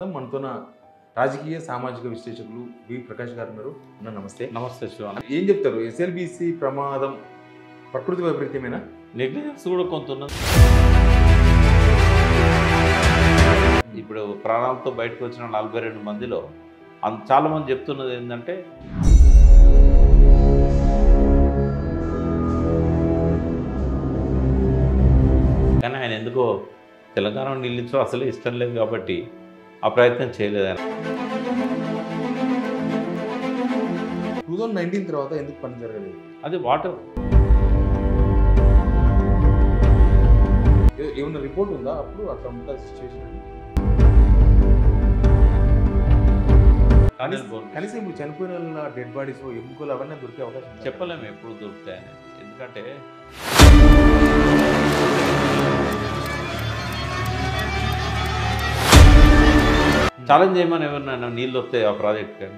మనతోన రాజకీయ సామాజిక విశ్లేషకులు వి ప్రకాష్ గారు ఉన్నారు. అన్న నమస్తే. నమస్తే శివ. ఏం చెప్తారు? ఎస్ఎల్బిసి ప్రమాదం ప్రకృతి వైపరీత్యమేనా? నెగ్లిజెన్స్ కూడా కొంత ఉన్నది. ఇప్పుడు ప్రాణాలతో బయటకు వచ్చిన 42 మందిలో చాలా మంది చెప్తున్నది ఏంటంటే కానీ ఆయన ఎందుకో తెలంగాణ నిలిచో అసలు ఇష్టం లేదు కాబట్టి ఆ ప్రయత్నం చేయలేదు ఆయన. 2019 తర్వాత ఎందుకు పని జరగలేదు? అది వాటర్ ఏమన్నా రిపోర్ట్ ఉందా అప్పుడు అట్లా ఉంటుంది సిచ్యువేషన్? కనీసం ఇప్పుడు చనిపోయిన డెడ్ బాడీస్ ఎముకలు అవన్నీ దొరికే అవకాశం చెప్పలేము ఎప్పుడు దొరుకుతాయని. ఎందుకంటే ఛాలెంజ్ చేయమని ఎవరినైనా నీళ్ళు వస్తాయి ఆ ప్రాజెక్ట్ కానీ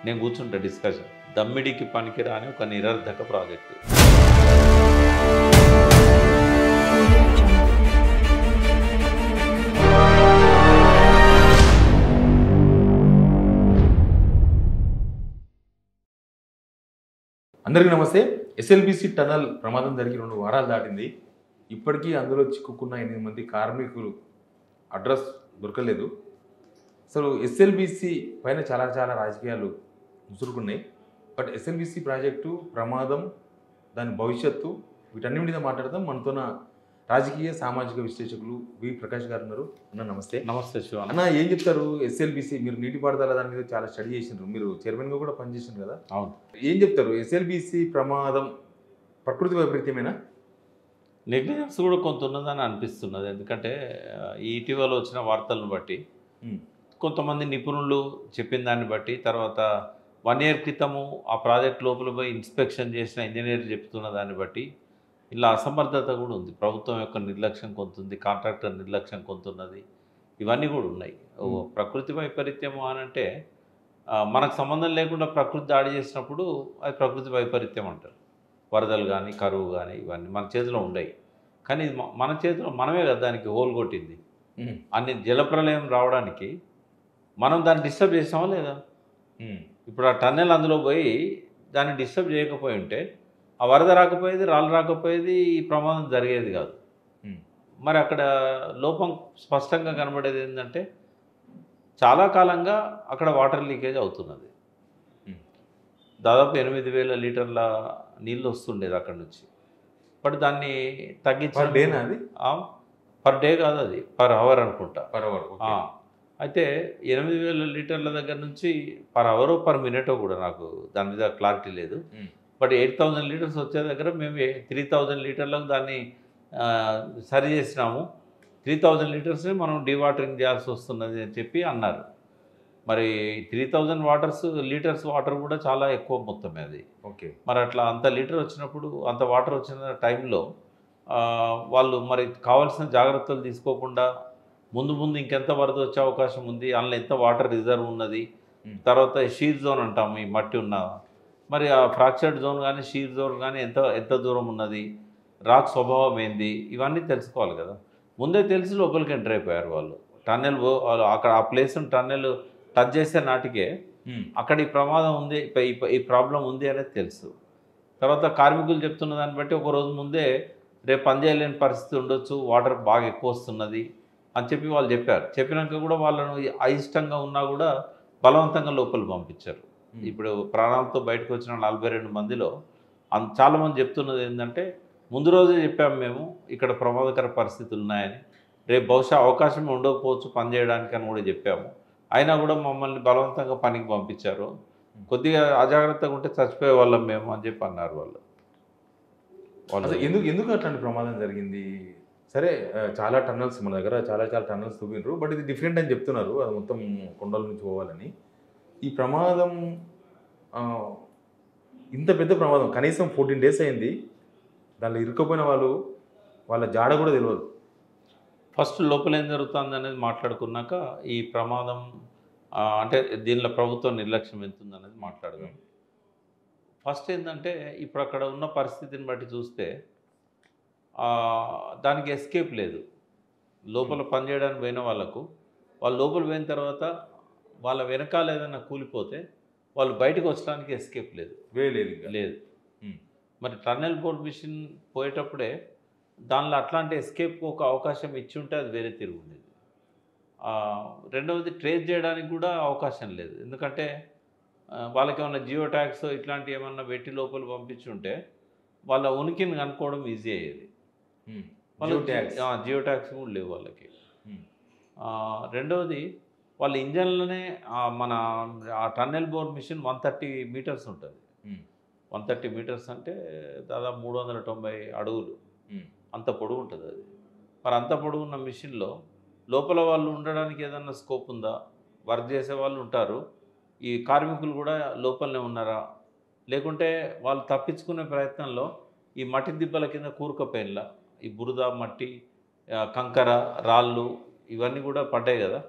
నేను కూర్చుంటా డిస్కషన్. దమ్మిడికి పనికిరా అని ఒక నిరర్ధక ప్రాజెక్టు. అందరికీ నమస్తే. ఎస్ఎల్బిసి టనల్ ప్రమాదం జరిగి 2 వారాలు దాటింది. ఇప్పటికీ అందులో చిక్కుకున్న 8 మంది కార్మికులు అడ్రస్ దొరకలేదు. అసలు ఎస్ఎల్బిసి పైన చాలా రాజకీయాలు ముసురుకున్నాయి. బట్ ఎస్ఎల్బిసి ప్రాజెక్టు ప్రమాదం, దాని భవిష్యత్తు, వీటన్నిటి మీద మాట్లాడదాం. మనతోన రాజకీయ సామాజిక విశ్లేషకులు వి ప్రకాష్ గారు ఉన్నారు. అన్న నమస్తే. నమస్తే శివ. అన్న ఏం చెప్తారు? ఎస్ఎల్బిసి మీరు నీటిపారుదల దాని మీద చాలా స్టడీ చేసినారు, మీరు చైర్మన్గా కూడా పనిచేసారు కదా. అవును. ఏం చెప్తారు? ఎస్ఎల్బిసి ప్రమాదం ప్రకృతి వైపరీత్యమేనా? నెగ్లిజెన్స్ కూడా కొంత ఉన్నదని అనిపిస్తున్నది. ఎందుకంటే ఈ ఇటీవల వచ్చిన వార్తలను బట్టి కొంతమంది నిపుణులు చెప్పిన దాన్ని బట్టి, తర్వాత 1 year క్రితము ఆ ప్రాజెక్ట్ లోపల పోయి ఇన్స్పెక్షన్ చేసిన ఇంజనీర్ చెప్తున్న దాన్ని బట్టి ఇలా అసమర్థత కూడా ఉంది. ప్రభుత్వం యొక్క నిర్లక్ష్యం కొంత ఉంది, కాంట్రాక్టర్ నిర్లక్ష్యం కొంత ఉన్నది. ఇవన్నీ కూడా ఉన్నాయి. ప్రకృతి వైపరీత్యము అని అంటే మనకు సంబంధం లేకుండా ప్రకృతి దాడి చేసినప్పుడు అది ప్రకృతి వైపరీత్యం అంటారు. వరదలు కానీ, కరువు కానీ, ఇవన్నీ మన చేతిలో ఉండవు. కానీ ఇది మన చేతిలో మనమే కదా దానికి హోల్ కొట్టింది. అన్ని జలప్రలయం రావడానికి మనం దాన్ని డిస్టర్బ్ చేసామా లేదా? ఇప్పుడు ఆ టన్నెల్ అందులో పోయి దాన్ని డిస్టర్బ్ చేయకపోయి ఉంటే ఆ వరద రాకపోయేది, రాళ్ళు రాకపోయేది, ఈ ప్రమాదం జరిగేది కాదు. మరి అక్కడ లోపం స్పష్టంగా కనబడేది ఏంటంటే చాలా కాలంగా అక్కడ వాటర్ లీకేజ్ అవుతున్నది. దాదాపు 8,000 లీటర్ల నీళ్ళు వస్తుండేది అక్కడ నుంచి. బట్ దాన్ని తగ్గించి పర్ డే కాదు, అది పర్ అవర్ అనుకుంటా. Per hour. అయితే 8,000 లీటర్ల దగ్గర నుంచి పర్ అవరో పర్ మినిటో కూడా నాకు దాని మీద క్లారిటీ లేదు. బట్ 8,000 లీటర్స్ వచ్చే దగ్గర మేము 3,000 లీటర్లకు దాన్ని సరి చేసినాము. 3,000 లీటర్స్ని మనం డీవాటరింగ్ చేయాల్సి వస్తున్నది అని చెప్పి అన్నారు. మరి 3,000 లీటర్స్ వాటర్ కూడా చాలా ఎక్కువ మొత్తమే అది. ఓకే. మరి అట్లా అంత లీటర్ వచ్చినప్పుడు, అంత వాటర్ వచ్చిన టైంలో వాళ్ళు మరి కావాల్సిన జాగ్రత్తలు తీసుకోకుండా ముందు ఇంకెంత వరద వచ్చే అవకాశం ఉంది, అందులో ఎంత వాటర్ రిజర్వ్ ఉన్నది, తర్వాత షీర్ జోన్ అంటాము ఈ మట్టి ఉన్న, మరి ఆ ఫ్రాక్చర్డ్ జోన్ కానీ షీర్ జోన్ కానీ ఎంత దూరం ఉన్నది, రాక్ స్వభావం ఏంది, ఇవన్నీ తెలుసుకోవాలి కదా. ముందే తెలిసి లోపలికి ఎంటర్ అయిపోయారు వాళ్ళు. టన్నెల్ అక్కడ ఆ ప్లేస్ టన్నెల్ టచ్ చేసే నాటికే అక్కడ ఈ ప్రమాదం ఉంది, ఈ ప్రాబ్లం ఉంది అనేది తెలుసు. తర్వాత కార్మికులు చెప్తున్న దాన్ని బట్టి ఒక రోజు ముందే రేపు పని చేయలేని పరిస్థితి ఉండొచ్చు, వాటర్ బాగా ఎక్కువ వస్తున్నది అని చెప్పి వాళ్ళు చెప్పారు. చెప్పినాక కూడా వాళ్ళను అయిష్టంగా ఉన్నా కూడా బలవంతంగా లోపలికి పంపించారు. ఇప్పుడు ప్రాణాలతో బయటకు వచ్చిన 42 మందిలో చాలామంది చెప్తున్నది ఏంటంటే ముందు రోజే చెప్పాము మేము ఇక్కడ ప్రమాదకర పరిస్థితులు ఉన్నాయని, రేపు బహుశా అవకాశం ఉండకపోవచ్చు పని చేయడానికి అని కూడా చెప్పాము. అయినా కూడా మమ్మల్ని బలవంతంగా పనికి పంపించారు. కొద్దిగా అజాగ్రత్తగా ఉంటే చచ్చిపోయే వాళ్ళం మేము అని చెప్పి అన్నారు వాళ్ళు. ఎందుకు అట్లాంటి ప్రమాదం జరిగింది? సరే, చాలా టన్నల్స్ మన దగ్గర చాలా టన్నల్స్ చూపినారు, బట్ ఇది డిఫరెంట్ అని చెప్తున్నారు. అది మొత్తం కొండల నుంచి పోవాలని. ఈ ప్రమాదం ఇంత పెద్ద ప్రమాదం కనీసం 14 days అయింది. దానిలో ఇరుక్కుపోయిన వాళ్ళ జాడ కూడా తెలియదు. ఫస్ట్ లోపల ఏం జరుగుతుంది అనేది మాట్లాడుకున్నాక ఈ ప్రమాదం అంటే దీనిలో ప్రభుత్వం నిర్లక్ష్యం ఎంతుంది అనేది మాట్లాడదాం. ఫస్ట్ ఏంటంటే ఇప్పుడు అక్కడ ఉన్న పరిస్థితిని బట్టి చూస్తే దానికి ఎస్కేప్ లేదు. లోపల పనిచేయడానికి పోయిన వాళ్ళకు వాళ్ళు లోపల పోయిన తర్వాత వాళ్ళ వెనకాల ఏదైనా కూలిపోతే వాళ్ళు బయటకు వచ్చడానికి ఎస్కేప్ లేదు. వేయలేదు ఇంకా. లేదు. ఉమ్. మరి టన్నెల్ బోర్ మిషన్ పోయేటప్పుడే దానిలో అట్లాంటి ఎస్కేప్కి ఒక అవకాశం ఇచ్చి ఉంటే అది వేరే తిరుగు ఉండేది. రెండవది ట్రేస్ చేయడానికి కూడా అవకాశం లేదు. ఎందుకంటే వాళ్ళకి ఏమన్నా జియో ట్యాగ్స్ ఇట్లాంటివి ఏమన్నా పెట్టి లోపల పంపించుంటే వాళ్ళ ఉనికిని కనుక్కోవడం ఈజీ అయ్యేది. జియో ట్యాగ్స్ కూడా లేవు వాళ్ళకి. రెండవది వాళ్ళ ఇంజన్లోనే మన ఆ టన్నెల్ బోర్ మిషన్ 130 మీటర్స్ ఉంటుంది. 130 మీటర్స్ అంటే దాదాపు 390 అడుగులు, అంత పొడవు ఉంటుంది అది. మరి అంత పొడవు ఉన్న మిషన్లో లోపల వాళ్ళు ఉండడానికి ఏదన్నా స్కోప్ ఉందా? వర్క్ చేసే వాళ్ళు ఉంటారు, ఈ కార్మికులు కూడా లోపలనే ఉన్నారా? లేకుంటే వాళ్ళు తప్పించుకునే ప్రయత్నంలో ఈ మట్టి దిబ్బల కింద కూరుకుపోయినలా ఈ బురద, మట్టి, కంకర, రాళ్ళు ఇవన్నీ కూడా పడ్డాయి కదా,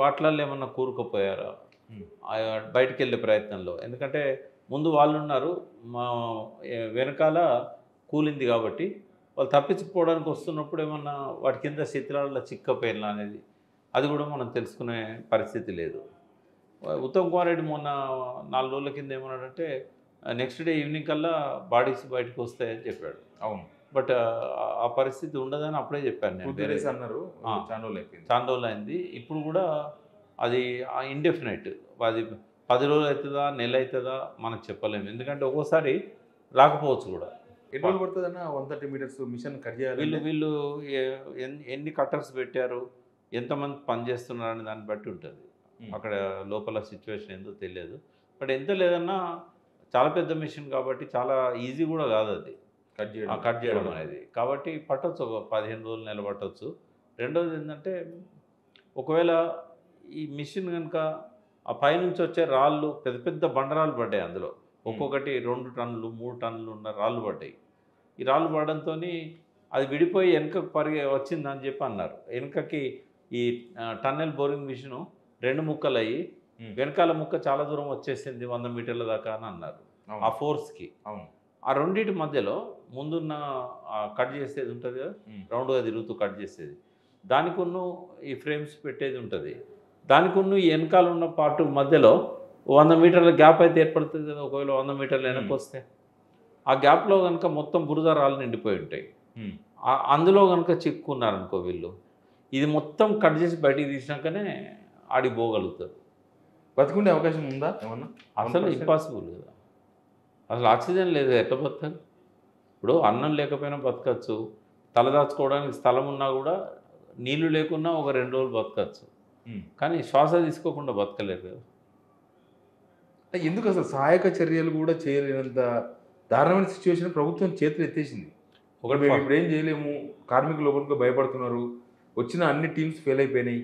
వాటిలలో ఏమన్నా కూరుకుపోయారా బయటికి వెళ్ళే ప్రయత్నంలో? ఎందుకంటే ముందు వాళ్ళు ఉన్నారు, మా వెనకాల కూలింది కాబట్టి వాళ్ళు తప్పించుకోవడానికి వస్తున్నప్పుడు ఏమన్నా వాటి కింద శిథిలాలలో చిక్కపోయినా అనేది అది కూడా మనం తెలుసుకునే పరిస్థితి లేదు. ఉత్తమ్ కుమార్ రెడ్డి మొన్న 4 రోజుల కింద ఏమన్నాడంటే నెక్స్ట్ డే ఈవినింగ్ కల్లా బాడీస్ బయటకు వస్తాయని చెప్పాడు. అవును. బట్ ఆ పరిస్థితి ఉండదని అప్పుడే చెప్పాను నేను. అన్నారు చాలా రోజులు అయింది. ఇప్పుడు కూడా అది ఇండెఫినైట్. అది 10 రోజులు అవుతుందా, నెల అవుతుందా మనకు చెప్పలేము. ఎందుకంటే ఒక్కోసారి రాకపోవచ్చు కూడా. ఎన్ని రోజులు పడుతుందన్న 130 మీటర్స్ మిషన్ కట్ చేయాలి? వీళ్ళు ఎన్ని కట్టర్స్ పెట్టారు, ఎంతమంది పనిచేస్తున్నారు అనే దాన్ని బట్టి ఉంటుంది. అక్కడ లోపల సిచ్యువేషన్ ఏందో తెలియదు. బట్ ఎంత లేదన్నా చాలా పెద్ద మిషన్ కాబట్టి చాలా ఈజీ కూడా కాదు అది కట్ చేయడం అనేది. కాబట్టి పట్టవచ్చు, ఒక 15 రోజులు, నెల పట్టవచ్చు. రెండవది ఏంటంటే ఒకవేళ ఈ మిషన్ కనుక ఆ పైనుంచి వచ్చే రాళ్ళు పెద్ద పెద్ద బండరాళ్ళు పడ్డాయి, అందులో ఒక్కొక్కటి 2 టన్నులు 3 టన్నులు ఉన్న రాళ్ళు పడ్డాయి. ఈ రాళ్ళు పడడంతో అది విడిపోయి వెనుకకు వచ్చిందని చెప్పి అన్నారు. వెనుకకి ఈ టన్నెల్ బోరింగ్ మిషను 2 ముక్కలు అయ్యి వెనకాల ముక్క చాలా దూరం వచ్చేసింది, 100 మీటర్ల దాకా అని అన్నారు. ఆ ఫోర్స్కి ఆ రెండింటి మధ్యలో ముందున్న కట్ చేసేది ఉంటుంది కదా, రౌండ్గా తిరుగుతూ కట్ చేసేది, దానికి ఈ ఫ్రేమ్స్ పెట్టేది ఉంటుంది. దానికి ఈ వెనకాల ఉన్న పార్ట్ మధ్యలో 100 మీటర్ల గ్యాప్ అయితే ఏర్పడుతుంది కదా. ఒకవేళ 100 మీటర్లు వెనక్కి వస్తే ఆ గ్యాప్లో కనుక మొత్తం బురద రాళ్ళు నిండిపోయి ఉంటాయి. అందులో కనుక చిక్కున్నారనుకో వీళ్ళు, ఇది మొత్తం కట్ చేసి బయటికి తీసినాకనే ఆడికి పోగలుగుతారు. బతుకుండే అవకాశం ఉందా ఏమన్నా? అసలు ఇంపాసిబుల్ కదా. అసలు ఆక్సిజన్ లేదు, ఎట్లా బతకాలి? ఇప్పుడు అన్నం లేకపోయినా బతకచ్చు, తలదాచుకోవడానికి స్థలం ఉన్నా కూడా నీళ్లు లేకున్నా ఒక 2 రోజులు బతకచ్చు, కానీ శ్వాస తీసుకోకుండా బతకలేరు కదా. ఎందుకు అసలు సహాయక చర్యలు కూడా చేయలేనంత దారుణమైన సిచ్యువేషన్ ప్రభుత్వం చేతులు ఎత్తేసింది. ఇప్పుడు ఏం చేయలేము, కార్మికులు లోపలికి భయపడుతున్నారు, వచ్చిన అన్ని టీమ్స్ ఫెయిల్ అయిపోయినాయి.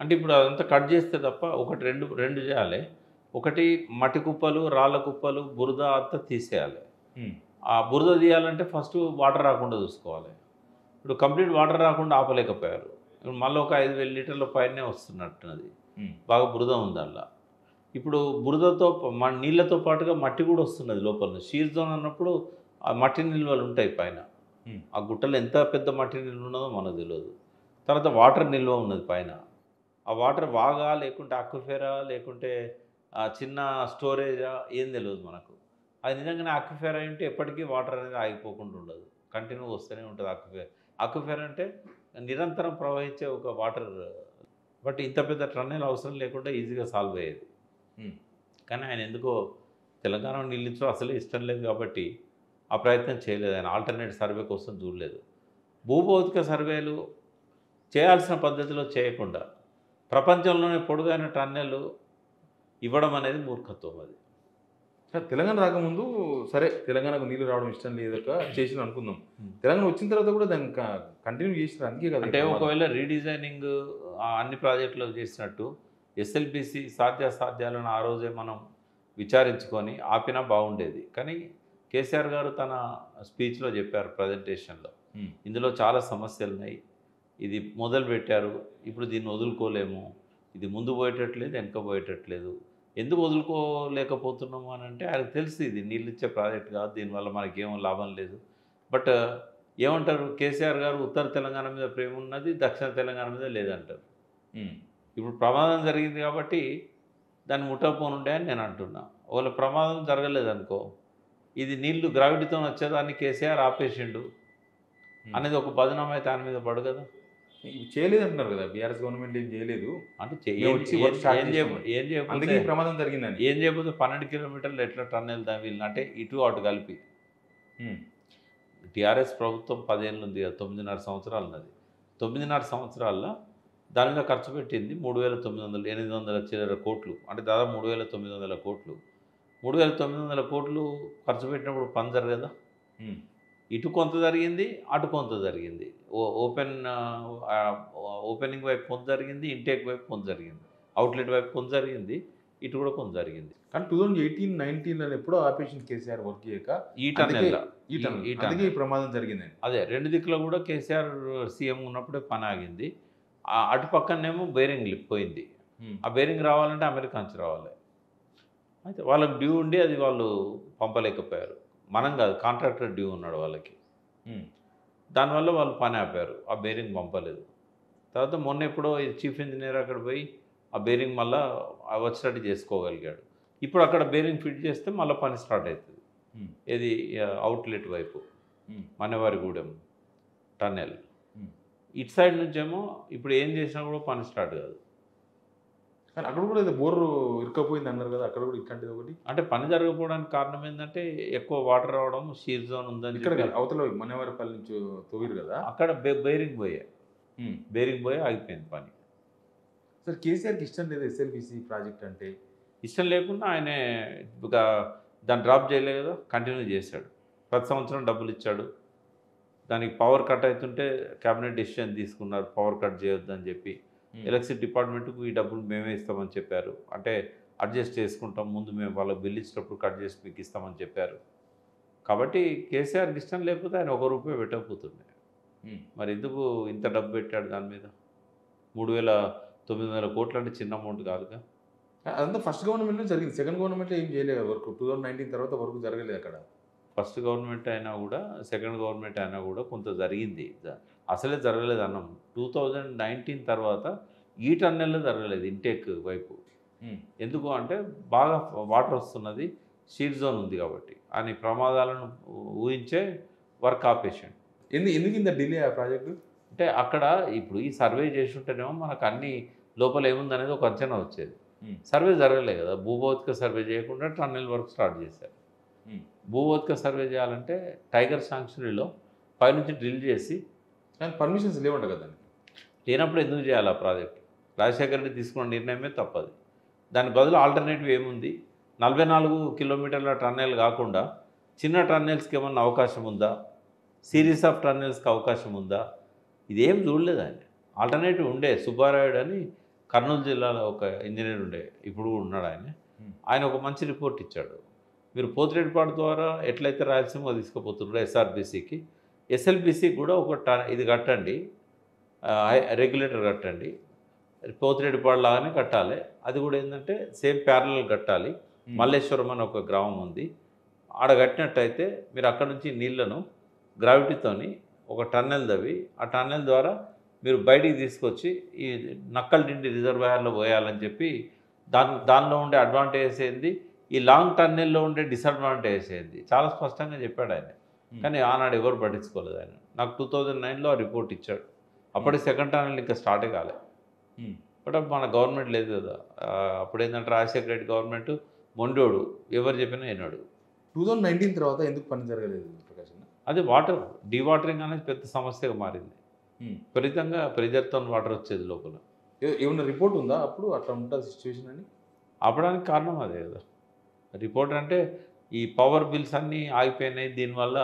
అంటే ఇప్పుడు అదంతా కట్ చేస్తే తప్ప ఒకటి రెండు చేయాలి. ఒకటి మట్టి కుప్పలు, రాళ్ళ కుప్పలు, బురద అంతా తీసేయాలి. ఆ బురద తీయాలంటే ఫస్ట్ వాటర్ రాకుండా చూసుకోవాలి. ఇప్పుడు కంప్లీట్ వాటర్ రాకుండా ఆపలేకపోయారు. ఇప్పుడు మళ్ళీ ఒక 5,000 లీటర్ల పైనే వస్తున్నట్టున్నది, బాగా బురద ఉంది అలా. ఇప్పుడు బురదతో నీళ్ళతో పాటుగా మట్టి కూడా వస్తున్నది లోపల. షీర్ జోన్ అన్నప్పుడు ఆ మట్టి నిల్వలు ఉంటాయి పైన. ఆ గుట్టలో ఎంత పెద్ద మట్టి నిల్వ ఉన్నదో మనకు తెలియదు. తర్వాత వాటర్ నిల్వ ఉన్నది పైన. ఆ వాటర్ వాగా లేకుంటే అక్విఫెరా లేకుంటే చిన్న స్టోరేజా ఏం తెలియదు మనకు. అది నిజంగానే అక్విఫెరా అంటే ఎప్పటికీ వాటర్ అనేది ఆగిపోకుండా ఉండదు, కంటిన్యూ వస్తూనే ఉంటుంది. అక్విఫెరా అంటే నిరంతరం ప్రవహించే ఒక వాటర్. బట్ ఇంత పెద్ద టన్నెల్ అవసరం లేకుండా ఈజీగా సాల్వ్ అయ్యేది. కానీ ఆయన ఎందుకో తెలంగాణ నిలిచో అసలే ఇష్టం లేదు కాబట్టి ఆ ప్రయత్నం చేయలేదు. ఆయన ఆల్టర్నేట్ సర్వే కోసం చూడలేదు. భూభౌతిక సర్వేలు చేయాల్సిన పద్ధతిలో చేయకుండా ప్రపంచంలోనే పొడుగైన టన్నెల్ ఇవ్వడం అనేది మూర్ఖత్వం. అది తెలంగాణ రాకముందు సరే తెలంగాణకు నీళ్ళు రావడం ఇష్టం లేదక చేసిన అనుకుందాం. తెలంగాణ వచ్చిన తర్వాత కూడా దాన్ని కంటిన్యూ చేసిన అందుకే కదా. అంటే ఒకవేళ రీడిజైనింగ్ అన్ని ప్రాజెక్టులో చేసినట్టు ఎస్ఎల్బిసి సాధ్యాసాధ్యాలను ఆ రోజే మనం విచారించుకొని ఆపినా బాగుండేది. కానీ కేసీఆర్ గారు తన స్పీచ్లో చెప్పారు, ప్రజెంటేషన్లో, ఇందులో చాలా సమస్యలు ఉన్నాయి, ఇది మొదలు పెట్టారు, ఇప్పుడు దీన్ని వదులుకోలేము, ఇది ముందు పోయేటట్లేదు వెనక పోయేటట్లేదు. ఎందుకు వదులుకోలేకపోతున్నాము అని అంటే ఆయనకు తెలుసు ఇది నీళ్ళు ఇచ్చే ప్రాజెక్ట్ కాదు, దీనివల్ల మనకేమో లాభం లేదు. బట్ ఏమంటారు, కేసీఆర్ గారు ఉత్తర తెలంగాణ మీద ప్రేమ ఉన్నది, దక్షిణ తెలంగాణ మీద లేదంటారు. ఇప్పుడు ప్రమాదం జరిగింది కాబట్టి దాన్ని ముట్టకపోనుండే అని నేను అంటున్నా. ఒకవేళ ప్రమాదం జరగలేదనుకో, ఇది నీళ్లు గ్రావిటీతో వచ్చేదాన్ని కేసీఆర్ ఆపేసిండు అనేది ఒక బదనామా అయితే ఆయన మీద పడు కదా. ఇవి చేయలేదు అంటున్నారు కదా, బీఆర్ఎస్ గవర్నమెంట్ ఏం చేయలేదు, అంటే మేము వచ్చి work start ఏం చేసాము. అందుకే చేయకపోతే ఈ ప్రమాదం జరిగిందని. 12 కిలోమీటర్లు ఎట్లా టన్నెల్ తవ్విల్లు అంటే ఇటు అటు కలిపి. ఉమ్. టీఆర్ఎస్ ప్రభుత్వం 10 ఏళ్ళు ఉంది కదా, 9.5 సంవత్సరాలు ఉన్నది. 9.5 సంవత్సరాల్లో దాని మీద ఖర్చు పెట్టింది 3,800 చిల్లర కోట్లు, అంటే దాదాపు 3,900 కోట్లు. 3,900 కోట్లు ఖర్చు పెట్టినప్పుడు పని జరగదా? ఉమ్. ఇటు కొంత జరిగింది, అటు కొంత జరిగింది. ఓపెనింగ్ వైపు కొంత జరిగింది, ఇంటేక్ వైపు కొంత జరిగింది, అవుట్లెట్ వైపు కొంత జరిగింది, ఇటు కూడా కొంత జరిగింది. కానీ 2018-19 ఎప్పుడో ఆపేషన్ కేసీఆర్ వర్క్ చేయక ఈ టన్నెల్ అందుకే ఈ ప్రమాదం జరిగిందండి. అదే 2 దిక్కులో కూడా కేసీఆర్ సీఎం ఉన్నప్పుడే పని ఆగింది. అటు పక్కనేమో బేరింగ్ పోయింది. ఆ బేరింగ్ రావాలంటే అమెరికా నుంచి రావాలి. అయితే వాళ్ళకి డ్యూ ఉండి అది వాళ్ళు పంపలేకపోయారు. మనం కాదు, కాంట్రాక్టర్ డ్యూ ఉన్నాడు వాళ్ళకి. దానివల్ల వాళ్ళు పని ఆపారు, ఆ బేరింగ్ పంపలేదు. తర్వాత మొన్న ఎప్పుడో చీఫ్ ఇంజనీర్ అక్కడ పోయి ఆ బేరింగ్ మళ్ళీ వచ్చినట్టు చేసుకోగలిగాడు. ఇప్పుడు అక్కడ బేరింగ్ ఫిట్ చేస్తే మళ్ళీ పని స్టార్ట్ అవుతుంది. ఇది అవుట్లెట్ వైపు మనవారిగూడెం టన్నెల్. ఇటు సైడ్ నుంచేమో ఇప్పుడు ఏం చేసినా కూడా పని స్టార్ట్ కాదు. కానీ అక్కడ కూడా ఏదో బోర్రు ఇరుక్కపోయింది అన్నారు కదా, అక్కడ కూడా ఇట్లాంటిది ఒకటి. అంటే పని జరగకపోవడానికి కారణం ఏంటంటే ఎక్కువ వాటర్ రావడం, షీర్ జోన్ ఉందని ఇక్కడ కాదు, అవతల మనవారిపల్లి నుంచి తవ్విరు కదా, అక్కడ బేరింగ్ పోయి ఆగిపోయింది పని. సార్ కేసీఆర్కి ఇష్టం లేదు ఎస్ఎల్బిసి ప్రాజెక్ట్ అంటే? ఇష్టం లేకుండా ఆయనే దాన్ని డ్రాప్ చేయలే కదా, కంటిన్యూ చేశాడు. ప్రతి సంవత్సరం డబ్బులు ఇచ్చాడు. దానికి పవర్ కట్ అవుతుంటే క్యాబినెట్ డెసిషన్ తీసుకున్నారు, పవర్ కట్ చేయొద్దని చెప్పి. ఎలక్ట్రిసిటీ డిపార్ట్మెంట్కు ఈ డబ్బులు మేమే ఇస్తామని చెప్పారు. అంటే అడ్జస్ట్ చేసుకుంటాం, ముందు మేము వాళ్ళకి బిల్ ఇచ్చినప్పుడు కట్ చేసి మీకు ఇస్తామని చెప్పారు. కాబట్టి కేసీఆర్కి ఇష్టం లేకపోతే ఆయన ₹1 పెట్టకపోతుండే. మరి ఎందుకు ఇంత డబ్బు పెట్టాడు దాని మీద? 3,900 కోట్లు అంటే చిన్న అమౌంట్ కాదుగా. అదంతా ఫస్ట్ గవర్నమెంట్లో జరిగింది, సెకండ్ గవర్నమెంట్లో ఏం చేయలేదు వర్క్. 2019 తర్వాత వర్క్ జరగలేదు అక్కడ. ఫస్ట్ గవర్నమెంట్ అయినా కూడా, సెకండ్ గవర్నమెంట్ అయినా కూడా కొంత జరిగింది. అసలే జరగలేదు అన్నాం. 2019 తర్వాత ఈ టన్నెల్లో జరగలేదు ఇంటేక్ వైపు. ఎందుకు అంటే బాగా వాటర్ వస్తున్నది, షీర్ జోన్ ఉంది కాబట్టి. అని ప్రమాదాలను ఊహించే వర్క్ ఆపేషన్. ఎందుకు ఇంత డిలే ఆ ప్రాజెక్టు? అంటే అక్కడ ఇప్పుడు ఈ సర్వే చేసి ఉంటేనేమో మనకు అన్ని లోపల ఏముందనేది ఒక అంచనా వచ్చేది. సర్వే జరగలేదు కదా, భూభౌతిక సర్వే చేయకుండా టన్నెల్ వర్క్ స్టార్ట్ చేశారు. భూభౌతిక సర్వే చేయాలంటే టైగర్ శాంక్చురీలో పైనుంచి డ్రిల్ చేసి, కానీ పర్మిషన్స్ లేవంట కదా దానికి. లేనప్పుడు ఎందుకు చేయాలి ఆ ప్రాజెక్ట్? రాజశేఖర్ రెడ్డి తీసుకున్న నిర్ణయమే తప్పది. దాని బదులు ఆల్టర్నేటివ్ ఏముంది? 44 కిలోమీటర్ల టన్నెల్ కాకుండా చిన్న టన్నెల్స్కి ఏమన్నా అవకాశం ఉందా? సిరీస్ ఆఫ్ టన్నెల్స్కి అవకాశం ఉందా? ఇదేం చూడలేదు ఆయన. ఆల్టర్నేటివ్ ఉండే. సుబ్బారాయుడు అని కర్నూలు జిల్లాలో ఒక ఇంజనీర్ ఉండే, ఇప్పుడు ఉన్నాడు ఆయన. ఆయన ఒక మంచి రిపోర్ట్ ఇచ్చాడు. మీరు పోతిరెడ్డిపాడు ద్వారా ఎట్లయితే రాయలసీమ తీసుకుపోతున్నారు ఎస్ఆర్బీసీకి, ఎస్ఎల్బీసీకి కూడా ఇది కట్టండి, రెగ్యులేటర్ కట్టండి. పోతిరెడ్డిపాడు లాగానే కట్టాలి. అది కూడా ఏంటంటే సేమ్ ప్యారలల్ కట్టాలి. మల్లేశ్వరం అని ఒక గ్రామం ఉంది, ఆడ కట్టినట్టయితే మీరు అక్కడ నుంచి నీళ్లను గ్రావిటీతోని ఒక టన్నెల్ తవ్వి ఆ టన్నెల్ ద్వారా మీరు బయటికి తీసుకొచ్చి ఈ నక్కలడిండి రిజర్వాయర్లో పోయాలని చెప్పి దానిలో ఉండే అడ్వాంటేజెస్ ఏంది, ఈ లాంగ్ టన్నెల్లో ఉండే డిసడ్వాంటేజెస్ ఏంది చాలా స్పష్టంగా చెప్పాడు ఆయన. కానీ ఆనాడు ఎవరు పట్టించుకోలేదు ఆయన. నాకు 2009లో ఆ రిపోర్ట్ ఇచ్చాడు. అప్పటి సెకండ్ టన్నెల్ ఇంకా స్టార్టే కాలే. బట్ మన గవర్నమెంట్ లేదు కదా. అప్పుడు ఏంటంటే రాజశేఖర రెడ్డి గవర్నమెంట్ మొండోడు, ఎవరు చెప్పినా విన్నాడు. 2019 తర్వాత ఎందుకు పని జరగలేదు ప్రకాష్? అది డీవాటరింగ్ అనేది పెద్ద సమస్యగా మారింది. విపరీతంగా ప్రెజర్తో వాటర్ వచ్చేది లోపల. ఏమన్నా రిపోర్ట్ ఉందా అప్పుడు అట్లా ఉంటుంది సిచ్యువేషన్ అని? ఆపడానికి కారణం అదే కదా. రిపోర్ట్ అంటే ఈ పవర్ బిల్స్ అన్నీ ఆగిపోయినాయి, దీనివల్ల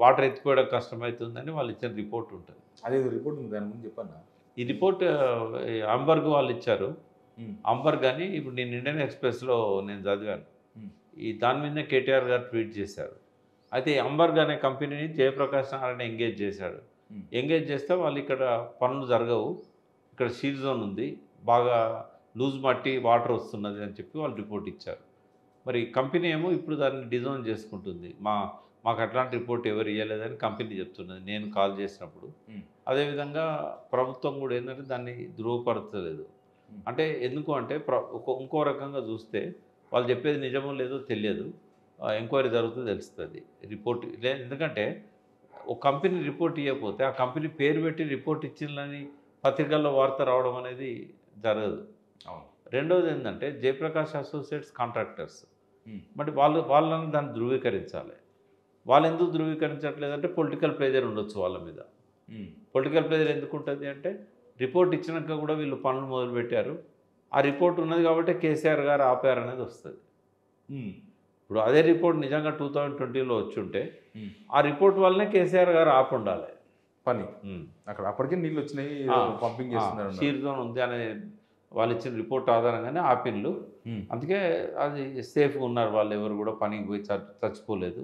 వాటర్ ఎత్తిపోయడం కష్టమవుతుందని వాళ్ళు ఇచ్చిన రిపోర్ట్ ఉంటుంది. అదే రిపోర్ట్ ఉంది, దాని ముందు చెప్పన్నా. ఈ రిపోర్ట్ అంబర్గ్ వాళ్ళు ఇచ్చారు. అంబర్గ్ అని ఇప్పుడు నేను ఇండియన్ ఎక్స్ప్రెస్లో నేను చదివాను. దాని మీదనే కేటీఆర్ గారు ట్వీట్ చేశారు. అయితే అంబర్గ్ అనే కంపెనీని జయప్రకాష్ నారాయణ ఎంగేజ్ చేశాడు. ఎంగేజ్ చేస్తే వాళ్ళు ఇక్కడ పనులు జరగవు, ఇక్కడ షీర్ జోన్ ఉంది, బాగా లూజ్ మట్టి వాటర్ వస్తున్నది అని చెప్పి వాళ్ళు రిపోర్ట్ ఇచ్చారు. మరి కంపెనీ ఏమో ఇప్పుడు దాన్ని డిజైన్ చేసుకుంటుంది. మా మాకు అట్లాంటి రిపోర్ట్ ఎవరు ఇవ్వలేదని కంపెనీ చెప్తున్నది నేను కాల్ చేసినప్పుడు. ఉమ్, అదేవిధంగా ప్రభుత్వం కూడా ఏంటంటే దాన్ని ధృవపరచలేదు. అంటే ఎందుకు అంటే ఇంకో రకంగా చూస్తే వాళ్ళు చెప్పేది నిజమో లేదో తెలియదు. ఎంక్వైరీ జరుగుతూ తెలుస్తుంది రిపోర్ట్ ఎందుకంటే ఒక కంపెనీ రిపోర్ట్ ఇవ్వకపోతే ఆ కంపెనీ పేరు పెట్టి రిపోర్ట్ ఇచ్చిందని పత్రికల్లో వార్త రావడం అనేది జరగదు. అవును. రెండోది ఏంటంటే జయప్రకాష్ అసోసియేట్స్ కాంట్రాక్టర్స్, ఉమ్, మరి వాళ్ళని దాన్ని ధృవీకరించాలి. వాళ్ళు ఎందుకు ధృవీకరించట్లేదంటే పొలిటికల్ ప్రెజర్ ఉండొచ్చు వాళ్ళ మీద. ఉమ్, పొలిటికల్ ప్రెజర్ ఎందుకు ఉంటుంది అంటే రిపోర్ట్ ఇచ్చినాక కూడా వీళ్ళు పనులు మొదలుపెట్టారు, ఆ రిపోర్ట్ ఉన్నది కాబట్టి కేసీఆర్ గారు ఆపారు అనేది వస్తుంది. ఉమ్, ఇప్పుడు అదే రిపోర్ట్ నిజంగా 2020లో వచ్చి ఉంటే ఉమ్. ఆ రిపోర్ట్ వల్లనే కేసీఆర్ గారు ఆపి ఉండాలి. పని అక్కడ అప్పటికే నీళ్ళు వచ్చినాయి, పంపింగ్ చేస్తున్నారు. షీర్ జోన్ ఉంది అనే వాళ్ళు ఇచ్చిన రిపోర్ట్ ఆధారంగానే ఆపిన్లు. ఉమ్, అందుకే అది సేఫ్గా ఉన్నారు, వాళ్ళు ఎవరు కూడా పనికి పోయి చచ్చిపోలేదు,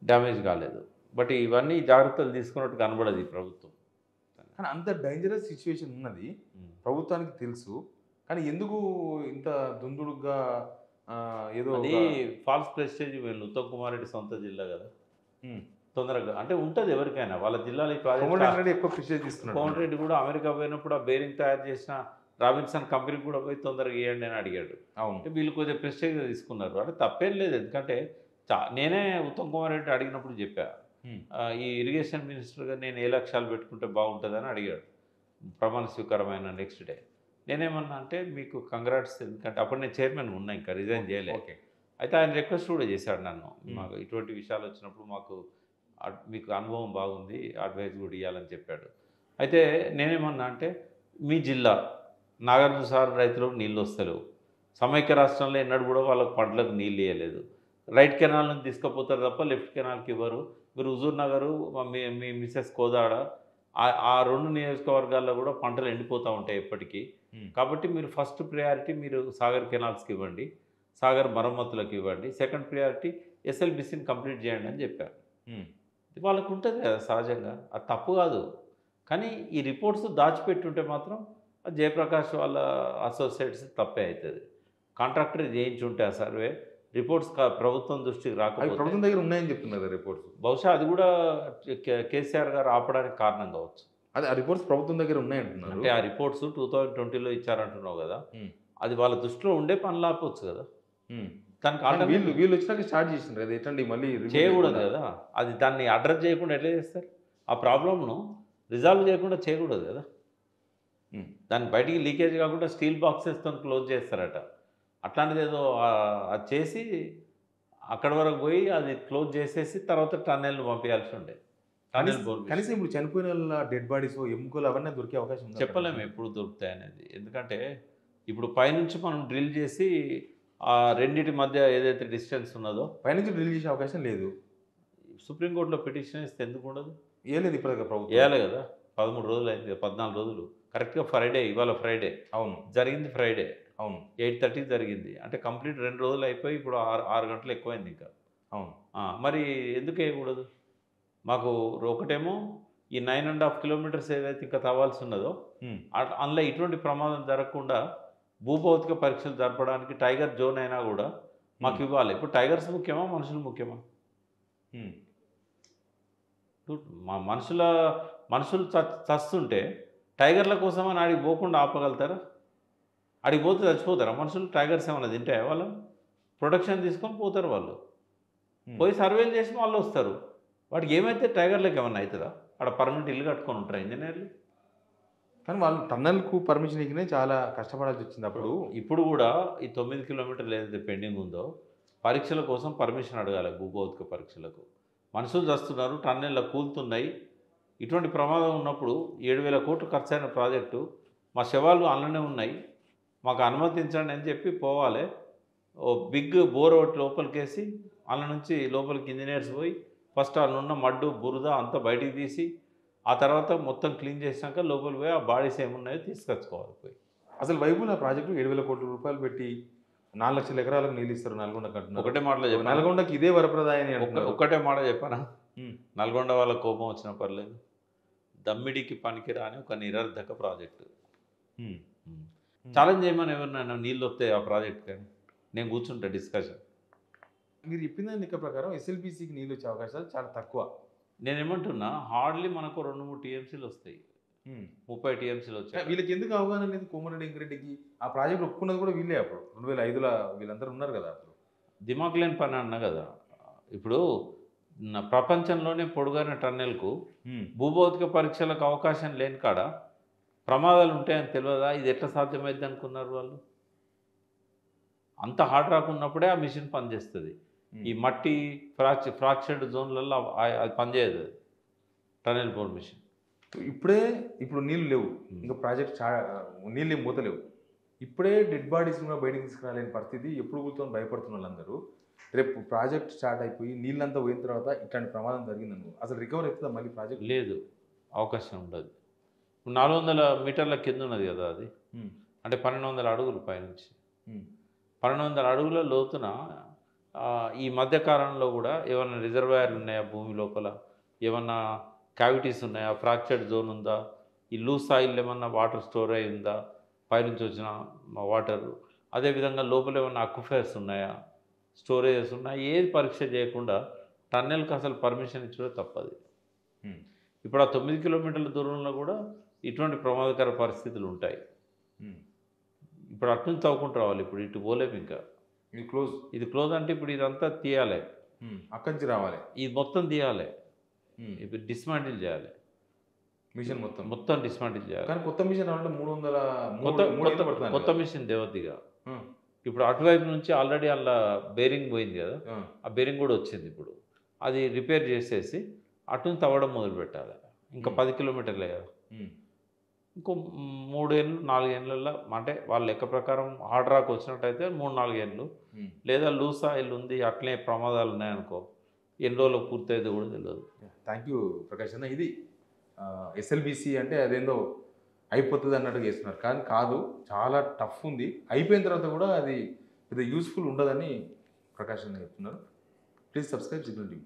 డ్యామేజ్ కాలేదు. బట్ ఇవన్నీ జాగ్రత్తలు తీసుకున్నట్టు కనబడదు ఈ ప్రభుత్వం. కానీ అంత డేంజరస్ సిచ్యువేషన్ ఉన్నది ప్రభుత్వానికి తెలుసు, కానీ ఎందుకు ఇంత దుందుడుగా ఏదో అది ఫాల్స్ ప్రెస్టేజ్. వీళ్ళు ఉత్తమ్ కుమార్ రెడ్డి సొంత జిల్లా కదా, తొందరగా అంటే ఉంటుంది ఎవరికైనా వాళ్ళ జిల్లాలో ఈ ప్రాజెక్ట్. ఎక్కువ ప్రెస్టేజ్ తీసుకున్నాడు. కోమటిరెడ్డి కూడా అమెరికా పోయినప్పుడు ఆ బేరింగ్ తయారు చేసిన రాబిన్సన్ కంపెనీకి కూడా పోయి తొందరగా ఇవ్వండి అని అడిగాడు. అవును. అంటే వీళ్ళు కొద్దిగా ప్రెస్టేజ్ తీసుకున్నారు, అంటే తప్పేం లేదు. ఎందుకంటే నేనే ఉత్తమ్ కుమార్ రెడ్డి అడిగినప్పుడు చెప్పా, ఈ ఇరిగేషన్ మినిస్టర్గా నేను ఏ లక్ష్యాలు పెట్టుకుంటే బాగుంటుందని అడిగాడు ప్రమాణ స్వీకారమైన నెక్స్ట్ డే. నేనేమన్నా అంటే మీకు కంగ్రాట్స్, ఎందుకంటే అప్పుడు నేను చైర్మన్ ఉన్నా, ఇంకా రిజైన్ చేయలేదు. ఓకే. అయితే ఆయన రిక్వెస్ట్ కూడా చేశాడు నన్ను, మాకు ఇటువంటి విషయాలు వచ్చినప్పుడు మాకు మీకు అనుభవం బాగుంది, అడ్వైజ్ కూడా ఇవ్వాలని చెప్పాడు. అయితే నేనేమన్నా అంటే మీ జిల్లా నాగార్జున సార్ రైతులకు నీళ్ళు వస్తలేవు, సమైక్య రాష్ట్రంలో ఎన్నడూ కూడా వాళ్ళకి పంటలకు నీళ్ళు ఇవ్వలేదు, రైట్ కెనాల్ నుంచి తీసుకుపోతారు తప్ప లెఫ్ట్ కెనాల్కి ఇవ్వరు. మీరు హుజూర్ నగరు మీ మిసెస్ కోదాడ ఆ రెండు నియోజకవర్గాల్లో కూడా పంటలు ఎండిపోతూ ఉంటాయి ఎప్పటికీ. కాబట్టి మీరు ఫస్ట్ ప్రయారిటీ మీరు సాగర్ కెనాల్స్కి ఇవ్వండి, సాగర్ మరమ్మతులకు ఇవ్వండి, సెకండ్ ప్రయారిటీ ఎస్ఎల్బిసిని కంప్లీట్ చేయండి అని చెప్పారు. వాళ్ళకు ఉంటుంది కదా సహజంగా, అది తప్పు కాదు. కానీ ఈ రిపోర్ట్స్ దాచిపెట్టుంటే మాత్రం జయప్రకాష్ వాళ్ళ అసోసియేట్స్ తప్పే అవుతుంది. కాంట్రాక్టర్ చేయించి ఉంటే ఆ సర్వే రిపోర్ట్స్ ప్రభుత్వం దృష్టికి రాకపోతే, ప్రభుత్వం దగ్గర ఉన్నాయని చెప్తున్నారు రిపోర్ట్స్, బహుశా అది కూడా కేసీఆర్ గారు ఆపడానికి కారణం కావచ్చు. అదే ఆ రిపోర్ట్స్ ప్రభుత్వం దగ్గర ఉన్నాయంటున్నారు. అంటే ఆ రిపోర్ట్స్ 2020లో ఇచ్చారంటున్నావు కదా, అది వాళ్ళ దృష్టిలో ఉండే పనులు ఆపవచ్చు కదా. దానికి వీళ్ళు వచ్చినాక స్టార్ట్ చేసిండ్రు కదా, ఎట్లండి మళ్ళీ చేయకూడదు కదా. అది దాన్ని అడ్రస్ చేయకుండా ఎట్లా చేస్తారు? ఆ ప్రాబ్లంను రిజాల్వ్ చేయకుండా చేయకూడదు కదా. దాన్ని బయటికి లీకేజ్ కాకుండా స్టీల్ బాక్సెస్తో క్లోజ్ చేస్తారట. అట్లాంటిది ఏదో అది చేసి అక్కడి వరకు పోయి అది క్లోజ్ చేసేసి తర్వాత టన్నెల్ను పంపించాల్సి ఉండే. కనీసం ఇప్పుడు చనిపోయిన వాళ్ళ డెడ్ బాడీస్ ఎముకలు అవన్నీ దొరికే అవకాశం ఉంది? చెప్పలేము ఎప్పుడు దొరుకుతాయి అనేది. ఎందుకంటే ఇప్పుడు పైనుంచి మనం డ్రిల్ చేసి ఆ రెండింటి మధ్య ఏదైతే డిస్టెన్స్ ఉన్నదో పైనుంచి డ్రిల్ చేసే అవకాశం లేదు. సుప్రీంకోర్టులో పిటిషన్ ఇస్తే ఎందుకు ఉండదు? ఏలేదు ఇప్పుడు ప్రభుత్వం వేయాలి కదా. 13 రోజులు అయింది, 14 రోజులు కరెక్ట్గా. ఫ్రైడే, ఇవాళ ఫ్రైడే. అవును, జరిగింది ఫ్రైడే. అవును, 8:30 జరిగింది. అంటే కంప్లీట్ 2 రోజులు అయిపోయి ఇప్పుడు 6 గంటలు ఎక్కువైంది ఇంకా. అవును. మరి ఎందుకు వేయకూడదు? మాకు ఒకటేమో ఈ 9.5 కిలోమీటర్స్ ఏదైతే ఇంకా తవ్వాల్సి ఉన్నదో అందులో ఇటువంటి ప్రమాదం జరగకుండా భూభౌతిక పరీక్షలు జరపడానికి టైగర్ జోన్ అయినా కూడా మాకు ఇవ్వాలి. ఇప్పుడు టైగర్స్ ముఖ్యమా, మనుషులు ముఖ్యమా? మనుషులు చస్తుంటే టైగర్ల కోసం అని ఆడికి పోకుండా ఆపగలుగుతారా? ఆడికి పోతే చచ్చిపోతారా మనుషులు? టైగర్స్ ఏమన్నా తింటాయా? వాళ్ళు ప్రొటెక్షన్ తీసుకొని పోతారు, వాళ్ళు పోయి సర్వేలు చేసి వాళ్ళు వస్తారు. వాడికి ఏమైతే టైగర్లకు ఏమన్నా అవుతుందా? అక్కడ పర్మనెంట్ ఇల్లు కట్టుకొని ఉంటారు ఇంజనీర్లు. కానీ వాళ్ళు టన్నెల్కు పర్మిషన్ ఇచ్చినే చాలా కష్టపడాల్సి వచ్చింది అప్పుడు. ఇప్పుడు కూడా ఈ 9 కిలోమీటర్లు ఏదైతే పెండింగ్ ఉందో పరీక్షల కోసం పర్మిషన్ అడగాలి, భూభౌతిక పరీక్షలకు. మనుషులు చస్తున్నారు, టన్నెల్లో కూలుతున్నాయి. ఇటువంటి ప్రమాదం ఉన్నప్పుడు 7,000 కోట్లు ఖర్చు అయిన ప్రాజెక్టు, మా శవాలు అందులోనే ఉన్నాయి, మాకు అనుమతించండి అని చెప్పి పోవాలి. ఓ బిగ్ బోర్ ఒకటి లోపలికేసి అందులో నుంచి లోపలికి ఇంజనీర్స్ పోయి ఫస్ట్ అందులో మడ్డు బురద అంతా బయటికి తీసి ఆ తర్వాత మొత్తం క్లీన్ చేసినాక లోపలికి పోయి ఆ బాడీస్ ఏమున్నాయో తీసుకొచ్చుకోవాలి పోయి. అసలు వైపుల ప్రాజెక్టు 7,000 కోట్ల రూపాయలు పెట్టి 4 లక్షల ఎకరాలకు నీళ్ళు ఇస్తారు నల్గొండకు అంటున్నారు. ఒకటే మాటలో చెప్పాను, నల్గొండకి ఇదే వరప్రదాయని అంటున్నారు. ఒక్కటే మాట చెప్పానా? నల్గొండ వాళ్ళ కోపం వచ్చినా పర్లేదు, దమ్మిడికి పనికిరాని ఒక నిరర్ధక ప్రాజెక్టు. ఛాలెంజ్ చేయమని ఎవరినైనా నీళ్ళు వస్తాయి ఆ ప్రాజెక్ట్ కానీ నేను కూర్చుంటా డిస్కషన్. మీరు చెప్పిన లెక్క ప్రకారం ఎస్ఎల్బీసీకి నీళ్ళు వచ్చే అవకాశాలు చాలా తక్కువ. నేనేమంటున్నా హార్డ్లీ మనకు 2-3 టీఎంసీలు వస్తాయి, 30 టీఎంసీలు వచ్చాయి. వీళ్ళకి ఎందుకు అవగాహన లేదు? కోమరెడ్డి వెంకరెడ్డికి ఆ ప్రాజెక్ట్ ఒప్పుకున్నది కూడా వీళ్ళే అప్పుడు 2005లో వీళ్ళందరూ ఉన్నారు కదా అప్పుడు. దిమాగ్ లేని పని అన్నా కదా. ఇప్పుడు ప్రపంచంలోనే పొడుగైన టన్నెల్కు భూభౌతిక పరీక్షలకు అవకాశం లేని కాడ ప్రమాదాలు ఉంటాయని తెలియదా? ఇది ఎట్లా సాధ్యమైంది అనుకున్నారు వాళ్ళు? అంత హార్డ్ రాక్ ఉన్నప్పుడే ఆ మిషన్ పనిచేస్తుంది. ఈ మట్టి ఫ్రాక్చర్డ్ జోన్లలో అది పనిచేయదు, టనెల్ బోర్ మిషన్. ఇప్పుడు నీళ్ళు లేవు, ఇంకా ప్రాజెక్ట్ నీళ్ళు ఏం పోతలేవు. ఇప్పుడే డెడ్ బాడీస్ కూడా బయటకు తీసుకురాలేని పరిస్థితి. ఎప్పుడు కూర్చొని భయపడుతున్న వాళ్ళందరూ రేపు ప్రాజెక్ట్ స్టార్ట్ అయిపోయి నీళ్ళంతా పోయిన తర్వాత ఇట్లాంటి ప్రమాదం జరిగిందను అసలు రికవర్ అవుతుందా మళ్ళీ ప్రాజెక్ట్? లేదు, అవకాశం ఉండదు. 400 మీటర్ల కింద ఉన్నది కదా అది, అంటే 1200 అడుగులు పైనుంచి. 1200 అడుగుల లోతున ఈ మధ్యకాలంలో కూడా ఏమన్నా రిజర్వాయర్లు ఉన్నాయా భూమి లోపల, ఏమన్నా క్యావిటీస్ ఉన్నాయా, ఫ్రాక్చర్డ్ జోన్ ఉందా, ఈ లూజ్ సాయిల్ ఏమన్నా వాటర్ స్టోర్ అయి ఉందా, పైనుంచి వచ్చిన వాటర్, అదేవిధంగా లోపల ఏమన్నా అక్విఫైర్స్ ఉన్నాయా, స్టోరేజెస్ ఉన్నాయా, ఏది పరీక్ష చేయకుండా టన్నెల్కి అసలు పర్మిషన్ ఇచ్చడం తప్పది. ఇప్పుడు ఆ 9 కిలోమీటర్ల దూరంలో కూడా ఇటువంటి ప్రమాదకర పరిస్థితులు ఉంటాయి. ఇప్పుడు అటు నుంచి తవ్వుకుంటూ రావాలి, ఇప్పుడు ఇటు పోలేము. ఇంకా ఇది క్లోజ్ అంటే ఇప్పుడు ఇదంతా తీయాలి, అక్కడి నుంచి రావాలి, ఇది మొత్తం తీయాలి, ఇప్పుడు డిస్మాంటిల్ చేయాలి, మిషన్ మొత్తం డిస్మాంటిల్ చేయాలి. కానీ కొత్త మిషన్ రావాలంటే 300 కొత్త మిషన్ దేవతిగా. ఇప్పుడు అటువైపు నుంచి ఆల్రెడీ అలా బేరింగ్ పోయింది కదా, ఆ బేరింగ్ కూడా వచ్చింది. ఇప్పుడు అది రిపేర్ చేసేసి అటు నుంచి తవ్వడం మొదలు పెట్టాలి. ఇంకా 10 కిలోమీటర్లే కదా, ఇంకో 3 ఏళ్ళు 4 ఏళ్ళల్లో, అంటే వాళ్ళ లెక్క ప్రకారం హార్డ్ రాక్ వచ్చినట్టయితే 3-4 ఏళ్ళు, లేదా లూజ్ సాయిల్ ఉంది అట్లే ప్రమాదాలు ఉన్నాయనుకో ఎన్ని రోజులు పూర్తయితే కూడా తెలియదు. థ్యాంక్ యూ ప్రకాష్ అన్న. ఇది ఎస్ఎల్బీసీ అంటే అదేందో అయిపోతుంది అన్నట్టుగా చేస్తున్నారు, కానీ కాదు, చాలా టఫ్ ఉంది. అయిపోయిన తర్వాత కూడా అది పెద్ద యూస్ఫుల్ ఉండదని ప్రకాష్ అన్న చెప్తున్నారు. Please subscribe signal TV.